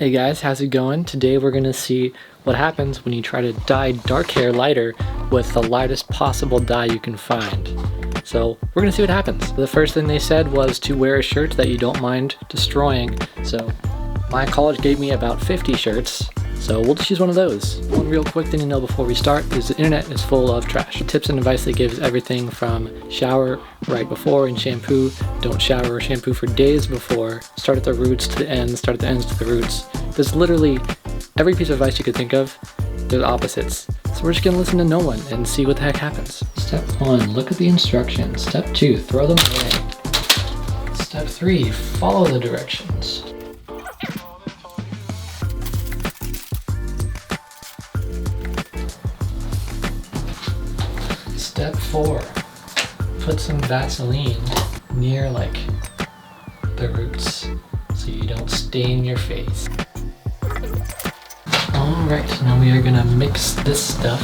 Hey guys, how's it going? Today we're gonna see what happens when you try to dye dark hair lighter with the lightest possible dye you can find. So we're gonna see what happens. The first thing they said was to wear a shirt that you don't mind destroying. So my college gave me about 50 shirts, so we'll just use one of those. One real quick thing to know before we start is the internet is full of trash. The tips and advice they give is everything from shower right before and shampoo, don't shower or shampoo for days before, start at the roots to the ends, start at the ends to the roots. There's literally every piece of advice you could think of, there's opposites. So we're just gonna listen to no one and see what the heck happens. Step 1, look at the instructions. Step 2, throw them away. Step 3, follow the directions. Step 4, put some Vaseline near like the roots so you don't stain your face. Alright, now we are gonna mix this stuff.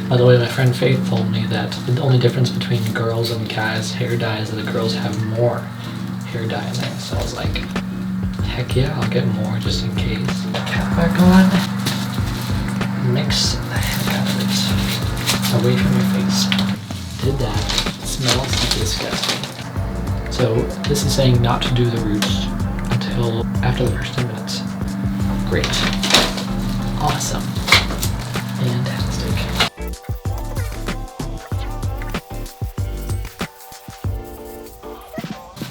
By the way, my friend Faith told me that the only difference between girls and guys' hair dye is that the girls have more hair dye in there. So I was like, heck yeah, I'll get more just in case. Cap back on. Mix the heck out of it away from your face. Did that. It smells disgusting. So this is saying not to do the roots until after the first 10 minutes. Great. Awesome. Fantastic.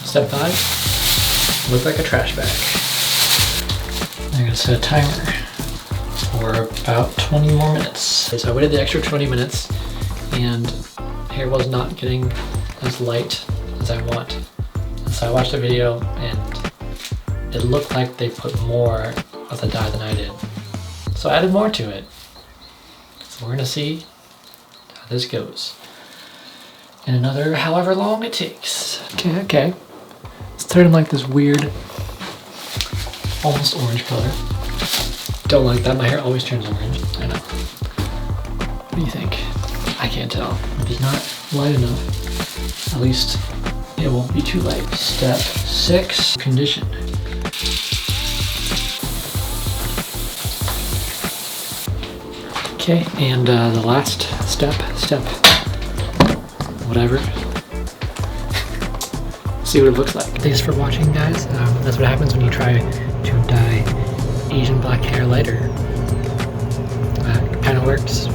Step 5. Look like a trash bag. I'm gonna set a timer for about 20 more minutes. So I waited the extra 20 minutes and hair was not getting as light as I want. So I watched the video and it looked like they put more of the dye than I did. So I added more to it. So we're gonna see how this goes. In another however long it takes. Okay. It's turning like this weird, almost orange color. Don't like that, my hair always turns orange. I know. What do you think? I can't tell. If it's not light enough, at least it won't be too light. Step 6, condition. Okay, and the last step, whatever. See what it looks like. Thanks for watching, guys. That's what happens when you try to dye Asian black hair lighter. Kind of works.